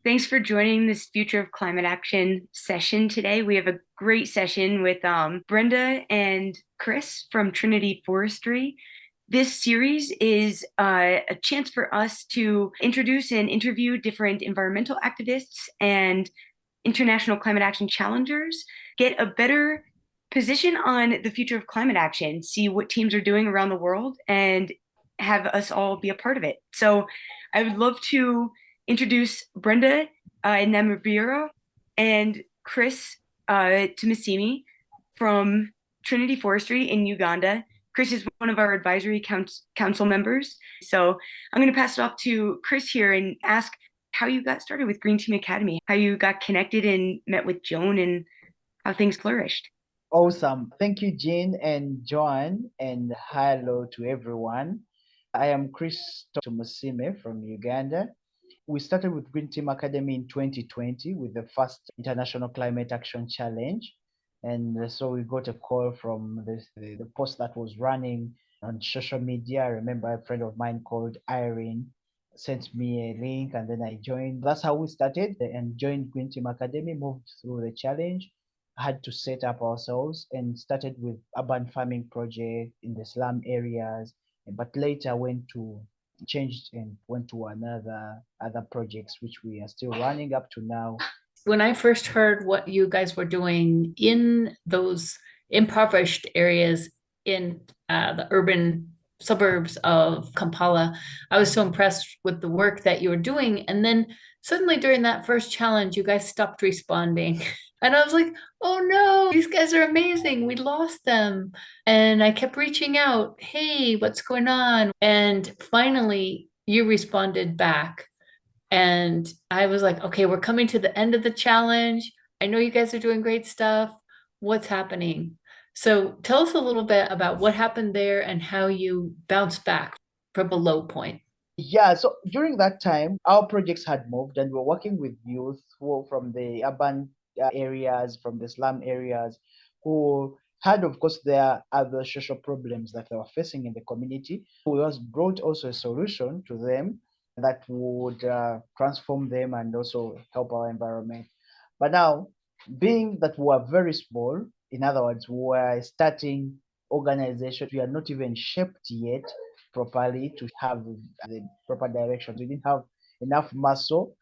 Thanks for joining this Future of Climate Action session today. We have a great session with Brenda and Chris from Trinity Forestry. This series is a chance for us to introduce and interview different environmental activists and international climate action challengers, get a better position on the future of climate action, see what teams are doing around the world, and have us all be a part of it. So I would love to introduce Brenda Namubiru and Chris Tumusiime from Trinity Forestry in Uganda. Chris is one of our advisory council members. So I'm going to pass it off to Chris here and ask how you got started with Green Team Academy, how you got connected and met with Joan, and how things flourished. Awesome. Thank you, Jean and Joan, and hello to everyone. I am Chris Tumusiime from Uganda. We started with Green Team Academy in 2020 with the first International Climate Action Challenge. And so we got a call from the post that was running on social media. I remember a friend of mine called Irene sent me a link, and then I joined. That's how we started and joined Green Team Academy, moved through the challenge, had to set up ourselves, and started with urban farming project in the slum areas, but later changed and went to other projects which we are still running up to now. When I first heard what you guys were doing in those impoverished areas in the urban suburbs of Kampala, I was so impressed with the work that you were doing. And then suddenly during that first challenge, you guys stopped responding. And I was like, oh no, these guys are amazing. We lost them. And I kept reaching out, hey, what's going on? And finally, you responded back. And I was like, okay, we're coming to the end of the challenge. I know you guys are doing great stuff. What's happening? So tell us a little bit about what happened there and how you bounced back from a low point. Yeah, so during that time, our projects had moved and we're working with youth who from the urban areas, from the slum areas, who had, of course, their other social problems that they were facing in the community. We also brought also a solution to them that would transform them and also help our environment. But now, being that we are very small, in other words, we are starting organization, we are not even shaped yet properly to have the proper direction. We didn't have enough muscle.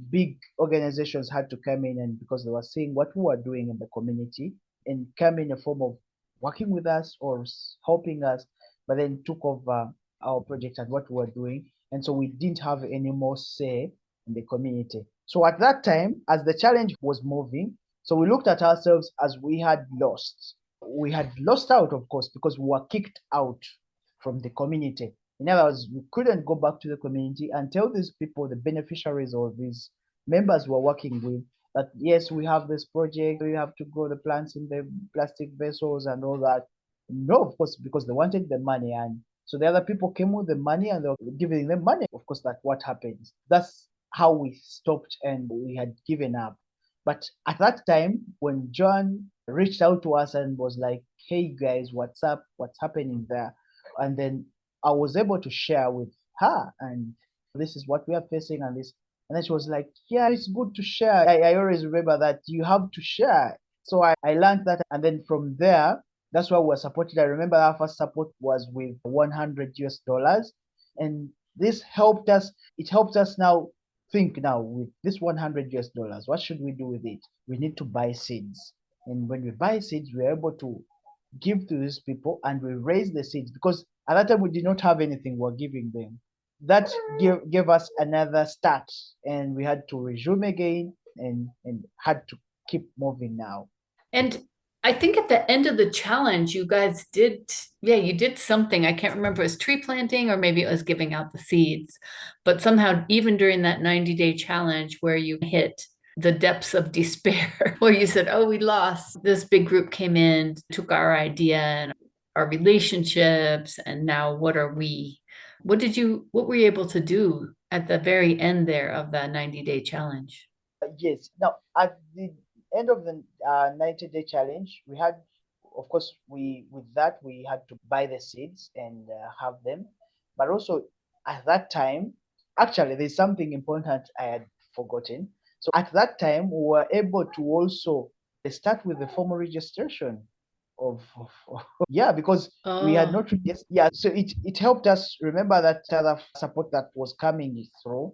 Big organizations had to come in, and because they were seeing what we were doing in the community and come in a form of working with us or helping us, but then took over our project and what we were doing. And so we didn't have any more say in the community. So at that time, as the challenge was moving, so we looked at ourselves as we had lost. We had lost out, of course, because we were kicked out from the community. In other words, we couldn't go back to the community and tell these people, the beneficiaries or these members we're working with, that yes, we have this project, we have to grow the plants in the plastic vessels and all that. No, of course, because they wanted the money. And so the other people came with the money and they were giving them money. Of course, that's what happens. That's how we stopped and we had given up. But at that time, when John reached out to us and was like, hey guys, what's up? What's happening there? And then I was able to share with her, and this is what we are facing, and this. And then she was like, yeah, it's good to share. I always remember that you have to share. So I learned that. And then from there, that's why we were supported. I remember our first support was with 100 US dollars. And this helped us. It helped us now think now with this 100 US dollars, what should we do with it? We need to buy seeds. And when we buy seeds, we're able to give to these people and we raise the seeds, because at that time we did not have anything we're giving them. That gave us another start, and we had to resume again and had to keep moving now. And I think at the end of the challenge, you guys you did something. I can't remember if it was tree planting or maybe it was giving out the seeds. But somehow, even during that 90-day challenge where you hit the depths of despair, where you said, oh, we lost, this big group came in, took our idea and our relationships, and now what are we? What were you able to do at the very end there of that 90-day challenge? Yes. Now, at the end of the 90-day challenge, we had, of course, we had to buy the seeds and have them. But also at that time, actually, there's something important I had forgotten. So at that time, we were able to also start with the formal registration yeah, because we had not yeah, so it helped us remember that other support that was coming through.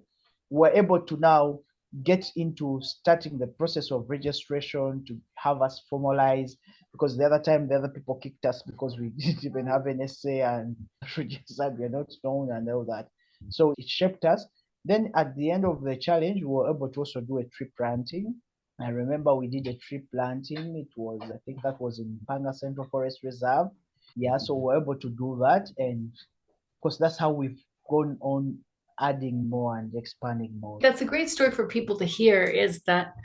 We were able to now get into starting the process of registration to have us formalize, because the other time the other people kicked us because we didn't even have an essay and registered, we're not known and all that. So it shaped us. Then at the end of the challenge, we were able to also do a tree planting. I remember we did a tree planting. It was, I think that was in Panga Central Forest Reserve. Yeah, so we're able to do that. And of course, that's how we've gone on adding more and expanding more. That's a great story for people to hear, is that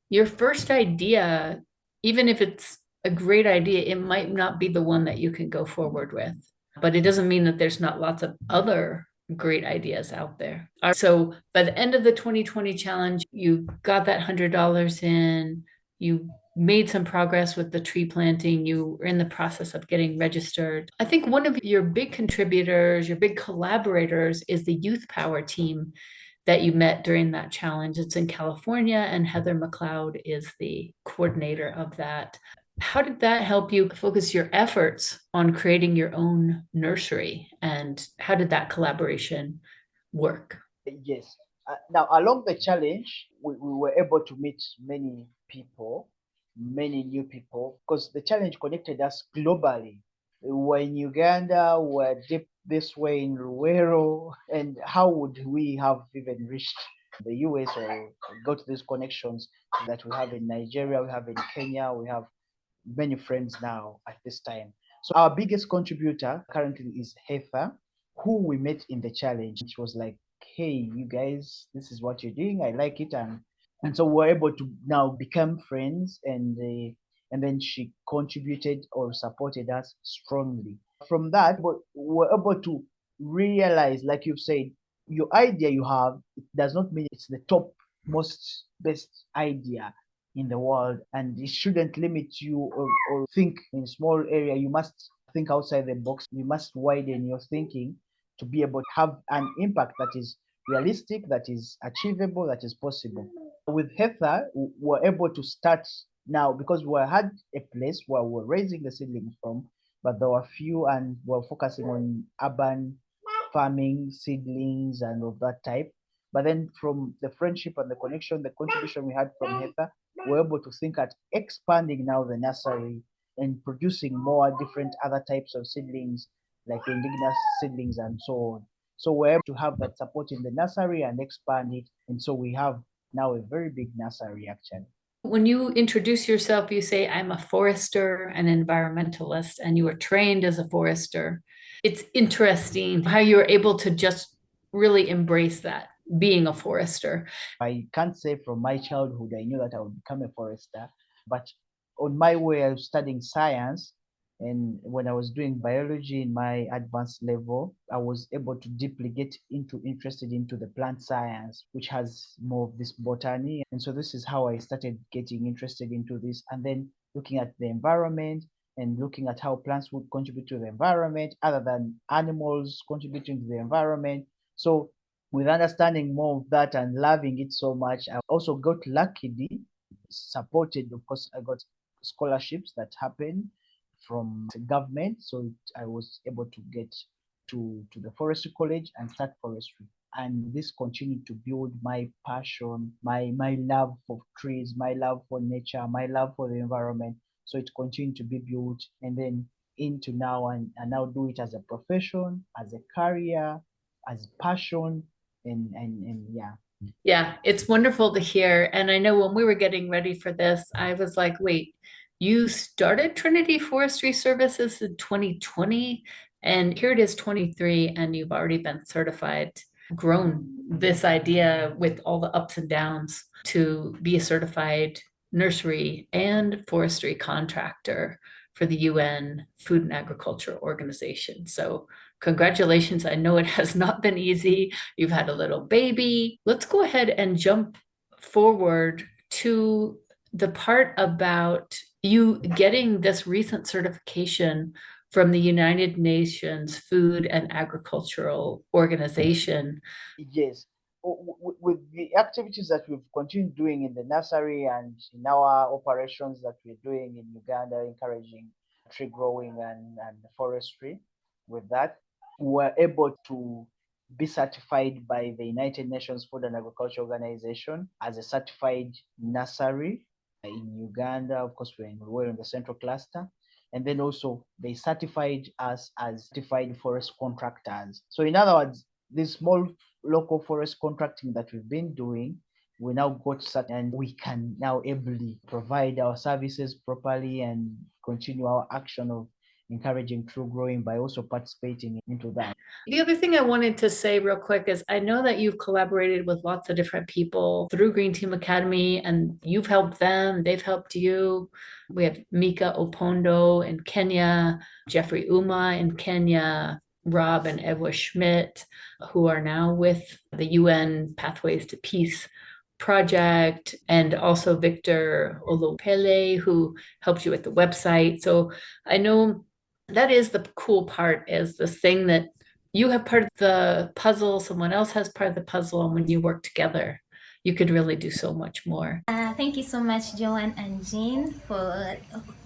your first idea, even if it's a great idea, it might not be the one that you can go forward with. But it doesn't mean that there's not lots of other great ideas out there. So by the end of the 2020 challenge, you got that $100 in, you made some progress with the tree planting, you were in the process of getting registered. I think one of your big contributors, your big collaborators, is the Youthpower team that you met during that challenge. It's in California, and Heather McLeod is the coordinator of that. How did that help you focus your efforts on creating your own nursery? And how did that collaboration work? Yes. Now, along the challenge, we were able to meet many people, many new people, because the challenge connected us globally. We were in Uganda, we were deep this way in Luero, and how would we have even reached the US or got these connections that we have in Nigeria, we have in Kenya, we have many friends now at this time. So our biggest contributor currently is Heather, who we met in the challenge. She was like, hey, you guys, this is what you're doing. I like it. And so we're able to now become friends, and then she contributed or supported us strongly. From that, we're able to realize, like you've said, your idea you have, it does not mean it's the top most best idea in the world, and it shouldn't limit you or think in small area. You must think outside the box. You must widen your thinking to be able to have an impact that is realistic, that is achievable, that is possible. With Heather, we're able to start now because we had a place where we're raising the seedlings from, but there were few, and we're focusing on urban farming, seedlings, and of that type. But then from the friendship and the connection, the contribution we had from Heather, we're able to think at expanding now the nursery and producing more different other types of seedlings, like indigenous seedlings and so on. So we're able to have that support in the nursery and expand it. And so we have now a very big nursery actually. When you introduce yourself, you say, I'm a forester, an environmentalist, and you were trained as a forester. It's interesting how you're able to just really embrace that, being a forester. I can't say from my childhood I knew that I would become a forester, but on my way of studying science, and when I was doing biology in my advanced level, I was able to deeply get interested into the plant science, which has more of this botany. And so this is how I started getting interested into this, and then looking at the environment and looking at how plants would contribute to the environment other than animals contributing to the environment. So with understanding more of that and loving it so much, I also got luckily supported. Of course, I got scholarships that happened from the government, so I was able to get to the forestry college and start forestry. And this continued to build my passion, my love for trees, my love for nature, my love for the environment. So it continued to be built, and then into now, and now do it as a profession, as a career, as passion, and yeah. Yeah, it's wonderful to hear. And I know when we were getting ready for this, I was like, wait, you started Trinity Forestry Services in 2020, and here it is 23, and you've already been certified, grown this idea with all the ups and downs to be a certified nursery and forestry contractor for the UN Food and Agriculture Organization. So congratulations. I know it has not been easy. You've had a little baby. Let's go ahead and jump forward to the part about you getting this recent certification from the United Nations Food and Agricultural Organization. Yes. with the activities that we've continued doing in the nursery and in our operations that we're doing in Uganda, encouraging tree growing and forestry, with that, we're able to be certified by the United Nations Food and Agriculture Organization as a certified nursery in Uganda. Of course, we're in the central cluster. And then also they certified us as certified forest contractors. So in other words, this small local forest contracting that we've been doing, we now got certain, and we can now ably provide our services properly and continue our action of encouraging true growing by also participating into that. The other thing I wanted to say real quick is I know that you've collaborated with lots of different people through Green Team Academy, and you've helped them, they've helped you. We have Mika Opondo in Kenya, Jeffrey Uma in Kenya, Rob and Ewa Schmidt, who are now with the UN Pathways to Peace project, and also Victor Olopele, who helped you with the website. So I know that is the cool part, is this thing that you have part of the puzzle, someone else has part of the puzzle, and when you work together, you could really do so much more. Thank you so much, Joan and Jean, for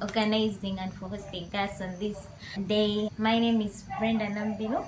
organizing and for hosting us on this day. My name is Brenda Namubiru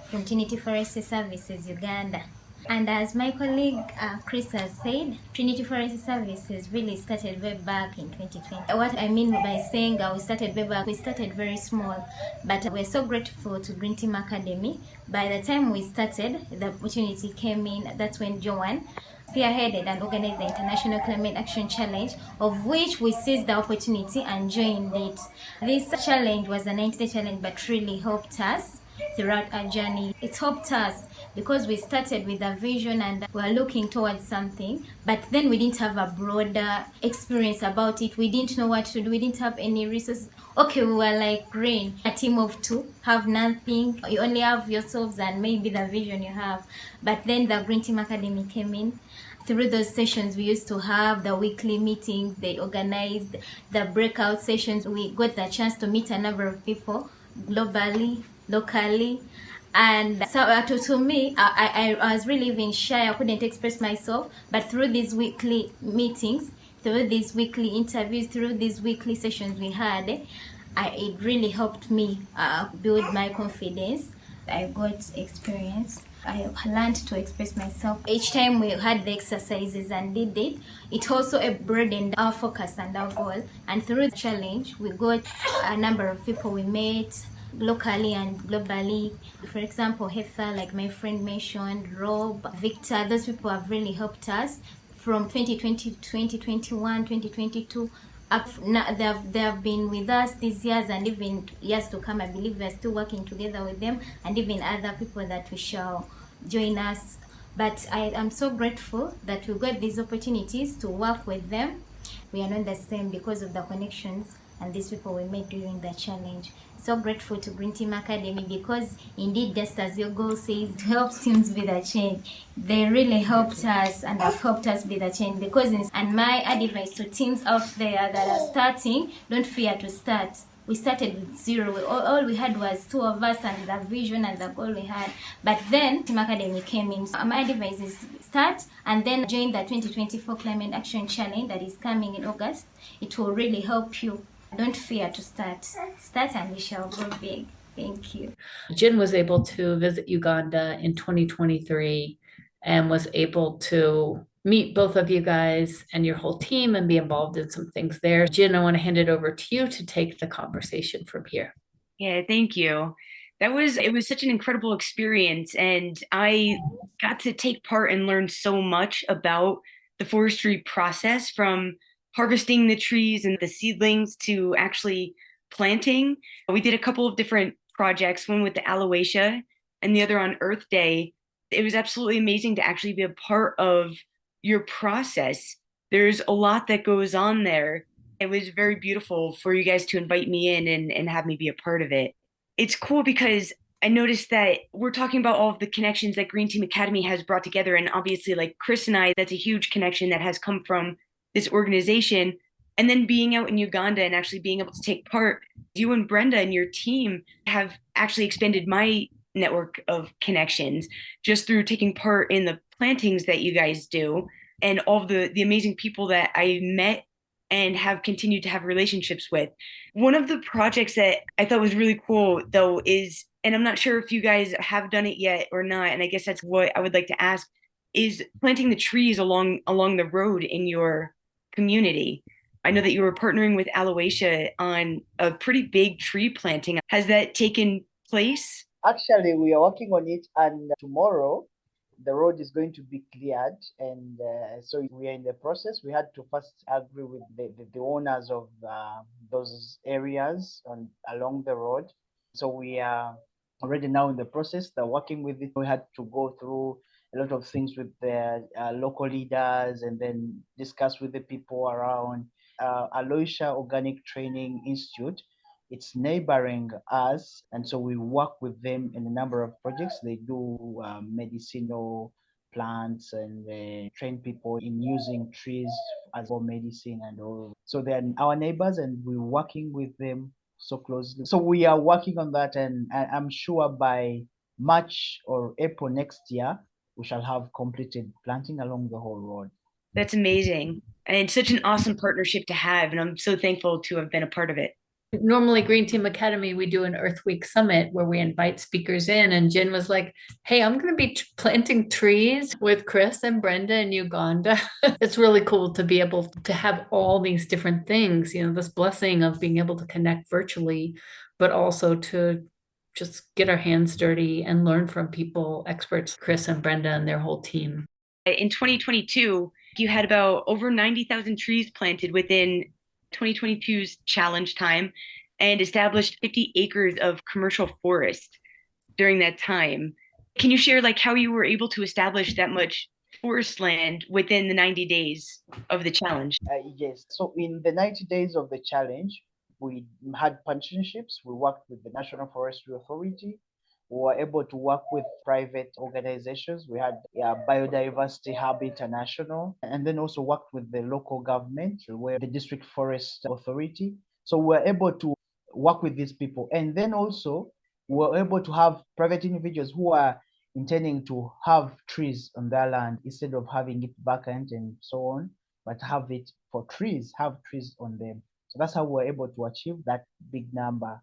from Trinity Forestry Services, Uganda. And as my colleague Chris has said, Trinity Forestry Services really started way back in 2020. What I mean by saying we started way back, we started very small, but we're so grateful to Green Team Academy. By the time we started, the opportunity came in. That's when Joan spearheaded and organized the International Climate Action Challenge, of which we seized the opportunity and joined it. This challenge was a 90-day challenge, but really helped us throughout our journey. It helped us because we started with a vision and we were looking towards something, but then we didn't have a broader experience about it. We didn't know what to do. We didn't have any resources. Okay, we were like Green, a team of two, have nothing. You only have yourselves and maybe the vision you have. But then the Green Team Academy came in. Through those sessions, we used to have the weekly meetings. They organized the breakout sessions. We got the chance to meet a number of people globally, locally. And so to me, I was really even shy. I couldn't express myself. But through these weekly meetings, through these weekly interviews, through these weekly sessions we had, it really helped me build my confidence. I got experience. I learned to express myself. Each time we had the exercises and did it, it also broadened our focus and our goal. And through the challenge, we got a number of people we met locally and globally. For example, Heather, like my friend mentioned, Rob, Victor, those people have really helped us from 2020 to 2021, 2022. They have been with us these years and even years to come. I believe we are still working together with them and even other people that we shall join us. But I am so grateful that we got these opportunities to work with them. We are not the same because of the connections and these people we made during the challenge. So grateful to Green Team Academy because indeed, just as your goal says, to help teams be the change. They really helped us and have helped us be the change and my advice to teams out there that are starting, don't fear to start. We started with zero. All we had was two of us and the vision and the goal we had. But then Team Academy came in. So my advice is start and then join the 2024 Climate Action Challenge that is coming in August. It will really help you. Don't fear to start. Start and we shall grow big. Thank you. Jin was able to visit Uganda in 2023 and was able to meet both of you guys and your whole team and be involved in some things there. Jin, I want to hand it over to you to take the conversation from here. Yeah, thank you. It was such an incredible experience, and I got to take part and learn so much about the forestry process, from harvesting the trees and the seedlings to actually planting. We did a couple of different projects, one with the aloesia and the other on Earth Day. It was absolutely amazing to actually be a part of your process. There's a lot that goes on there. It was very beautiful for you guys to invite me in and have me be a part of it. It's cool because I noticed that we're talking about all of the connections that Green Team Academy has brought together. And obviously, like Chris and I, that's a huge connection that has come from this organization. And then being out in Uganda and actually being able to take part, you and Brenda and your team have actually expanded my network of connections just through taking part in the plantings that you guys do and all the amazing people that I met and have continued to have relationships with. One of the projects that I thought was really cool, though, is, and I'm not sure if you guys have done it yet or not, and I guess that's what I would like to ask, is planting the trees along the road in your community. I know that you were partnering with Aloysia on a pretty big tree planting. Has that taken place? Actually, we are working on it, and tomorrow the road is going to be cleared, and so we are in the process. We had to first agree with the owners of those areas along the road. So we are already now in the process. They're working with it. We had to go through a lot of things with the local leaders and then discuss with the people around. Aloysia Organic Training Institute, it's neighboring us, and so we work with them in a number of projects. They do medicinal plants and train people in using trees as for medicine and all. So they're our neighbors, and we're working with them so closely. So we are working on that, and I'm sure by March or April next year, we shall have completed planting along the whole road. That's amazing. And such an awesome partnership to have. And I'm so thankful to have been a part of it. Normally, Green Team Academy, we do an Earth Week Summit where we invite speakers in. And Jen was like, hey, I'm going to be planting trees with Chris and Brenda in Uganda. It's really cool to be able to have all these different things, this blessing of being able to connect virtually, but also to just get our hands dirty and learn from people, experts, Chris and Brenda and their whole team. In 2022, you had about over 90,000 trees planted within 2022's challenge time and established 50 acres of commercial forest during that time. Can you share how you were able to establish that much forest land within the 90 days of the challenge? Yes. So in the 90 days of the challenge, we had partnerships. We worked with the National Forestry Authority. We were able to work with private organizations. We had Biodiversity Hub International, and then also worked with the local government, where the District Forest Authority. So we were able to work with these people. And then also we were able to have private individuals who are intending to have trees on their land instead of having it vacant and so on, but have it for trees, have trees on them. So that's how we're able to achieve that big number.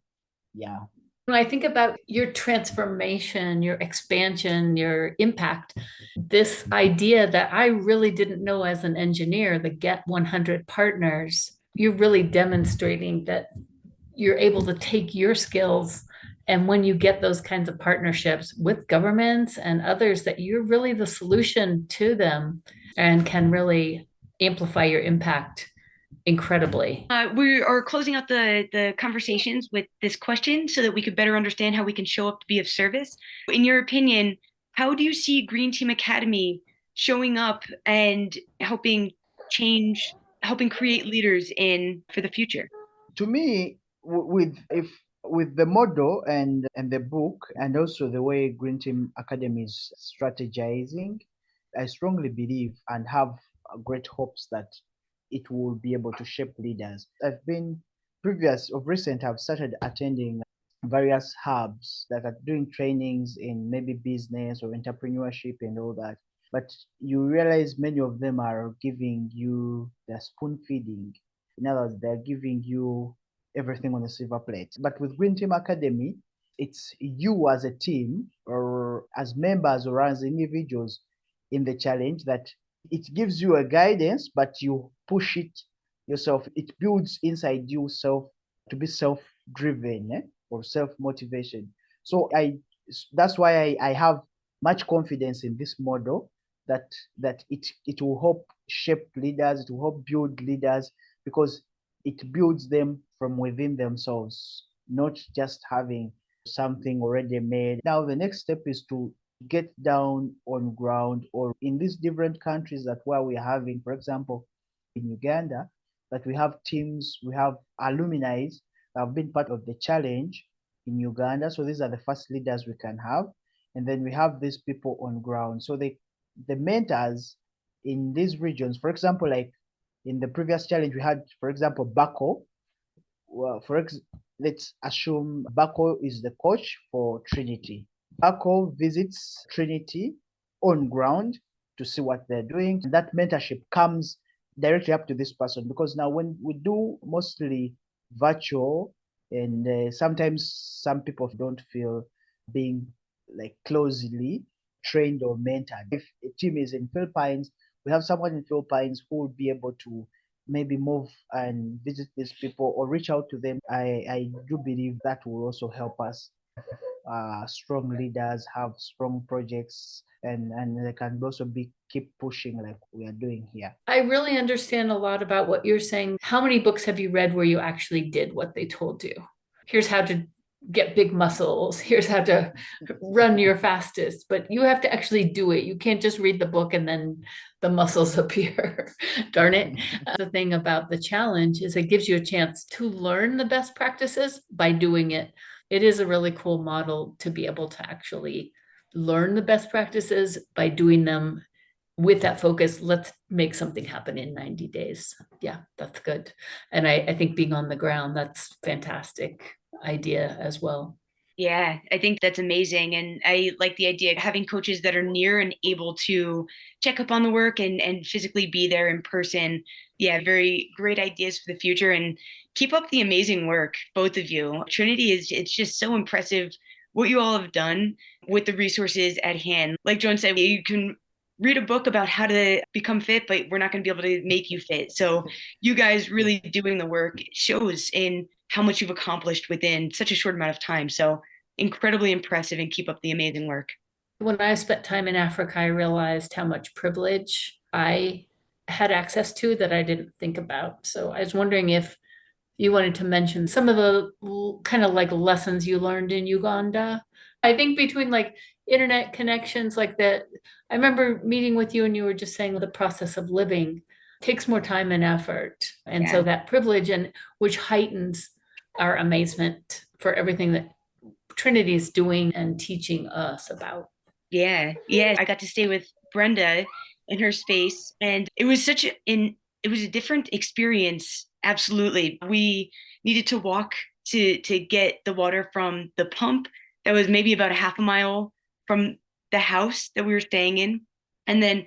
Yeah. When I think about your transformation, your expansion, your impact, this idea that I really didn't know as an engineer, the Get 100 partners, you're really demonstrating that you're able to take your skills, and when you get those kinds of partnerships with governments and others, that you're really the solution to them and can really amplify your impact incredibly. We are closing out the conversations with this question so that we could better understand how we can show up to be of service. In your opinion, how do you see Green Team Academy showing up and helping create leaders for the future? To me, with the model and the book, and also the way Green Team Academy is strategizing, I strongly believe and have great hopes that it will be able to shape leaders. I've started attending various hubs that are doing trainings in maybe business or entrepreneurship and all that. But you realize many of them are giving you the spoon feeding. In other words, they're giving you everything on a silver plate. But with Green Team Academy, it's you as a team or as members or as individuals in the challenge that it gives you a guidance, but you push it yourself. It builds inside you to be self-driven or self-motivation. So that's why I have much confidence in this model that it will help shape leaders, it will help build leaders, because it builds them from within themselves, not just having something already made. Now the next step is to get down on ground, or in these different countries that where we're having, for example, in Uganda, that we have teams, we have alumni that have been part of the challenge in Uganda. So these are the first leaders we can have. And then we have these people on ground. So the mentors in these regions, for example, like in the previous challenge, we had, for example, Bako. Well, let's assume Bako is the coach for Trinity. Bako visits Trinity on ground to see what they're doing. That mentorship comes directly up to this person, because now when we do mostly virtual, and sometimes some people don't feel being like closely trained or mentored. If a team is in Philippines, we have someone in Philippines who would be able to maybe move and visit these people or reach out to them. I do believe that will also help us. Strong leaders have strong projects, and they can also be keep pushing like we are doing here. I really understand a lot about what you're saying. How many books have you read where you actually did what they told you? Here's how to get big muscles. Here's how to run your fastest. But you have to actually do it. You can't just read the book and then the muscles appear. Darn it. The thing about the challenge is it gives you a chance to learn the best practices by doing it. It is a really cool model to be able to actually learn the best practices by doing them with that focus. Let's make something happen in 90 days. Yeah, that's good. And I think being on the ground, that's fantastic idea as well. Yeah, I think that's amazing. And I like the idea of having coaches that are near and able to check up on the work and physically be there in person. Yeah, very great ideas for the future, and keep up the amazing work, both of you. Trinity it's just so impressive what you all have done with the resources at hand. Like Joan said, you can read a book about how to become fit, but we're not going to be able to make you fit. So you guys really doing the work shows in how much you've accomplished within such a short amount of time. So incredibly impressive, and keep up the amazing work. When I spent time in Africa, I realized how much privilege I had access to that I didn't think about. So I was wondering if you wanted to mention some of the kind of like lessons you learned in Uganda. I think between like internet connections like that, I remember meeting with you and you were just saying the process of living takes more time and effort. And so that privilege, and which heightens our amazement for everything that Trinity is doing and teaching us about. Yeah. I got to stay with Brenda in her space, and it was it was a different experience. Absolutely. We needed to walk to get the water from the pump that was maybe about a half a mile from the house that we were staying in. And then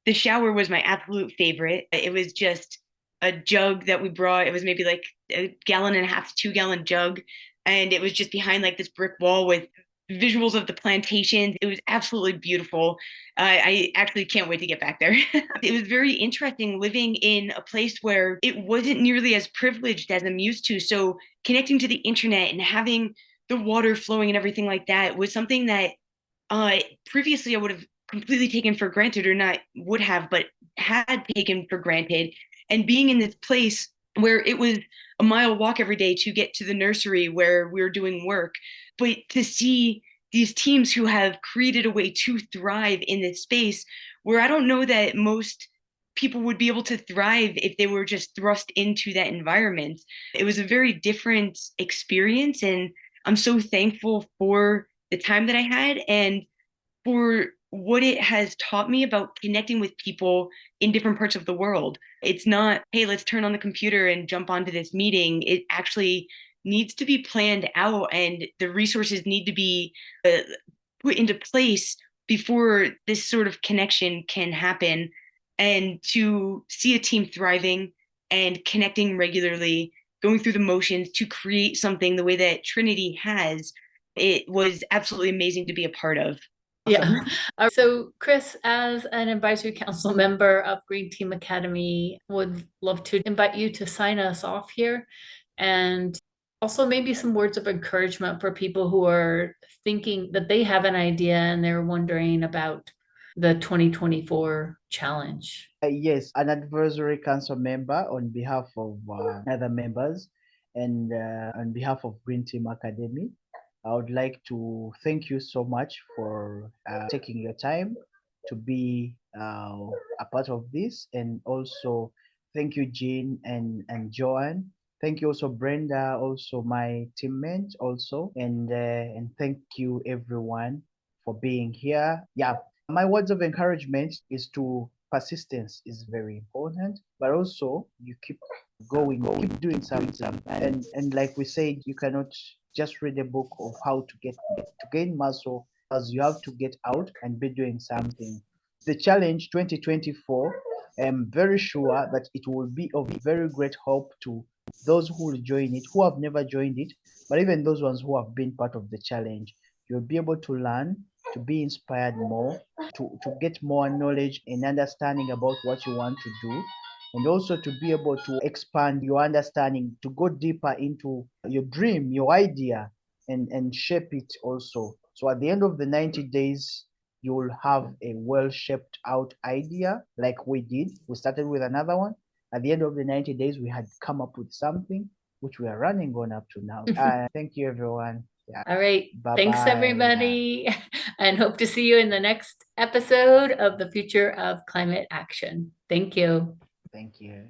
the shower was my absolute favorite. It was just a jug that we brought. It was maybe like a gallon and a half, 2 gallon jug. And it was just behind like this brick wall with visuals of the plantations. It was absolutely beautiful. I actually can't wait to get back there. It was very interesting living in a place where it wasn't nearly as privileged as I'm used to. So connecting to the internet and having the water flowing and everything like that was something that previously I would have completely taken for granted, or not would have, but had taken for granted. And being in this place where it was a mile walk every day to get to the nursery where we were doing work, but to see these teams who have created a way to thrive in this space where I don't know that most people would be able to thrive if they were just thrust into that environment. It was a very different experience, and I'm so thankful for the time that I had and for what it has taught me about connecting with people in different parts of the world. It's not, hey, let's turn on the computer and jump onto this meeting. It actually needs to be planned out, and the resources need to be put into place before this sort of connection can happen. And to see a team thriving and connecting regularly, going through the motions to create something the way that Trinity has, it was absolutely amazing to be a part of. Yeah. So, Chris, as an advisory council member of Green Team Academy, would love to invite you to sign us off here, and also maybe some words of encouragement for people who are thinking that they have an idea and they're wondering about the 2024 challenge. Yes, an advisory council member on behalf of other members, and on behalf of Green Team Academy, I would like to thank you so much for taking your time to be a part of this, and also thank you, Jean and Joanne. Thank you also, Brenda, also my teammate, also, and thank you everyone for being here. Yeah, my words of encouragement is to persistence is very important, but also you keep going, keep doing something, and like we said, you cannot just read a book of how to gain muscle, as you have to get out and be doing something. the challenge 2024, I'm very sure that it will be of very great help to those who will join it, who have never joined it, but even those ones who have been part of the challenge. You'll be able to learn, to be inspired more, to get more knowledge and understanding about what you want to do, and also to be able to expand your understanding, to go deeper into your dream, your idea, and shape it also. So at the end of the 90 days, you will have a well shaped out idea like we did. We started with another one. At the end of the 90 days, we had come up with something which we are running on up to now. Thank you, everyone. Yeah. All right. Bye-bye. Thanks, everybody. And hope to see you in the next episode of the Future of Climate Action. Thank you. Thank you.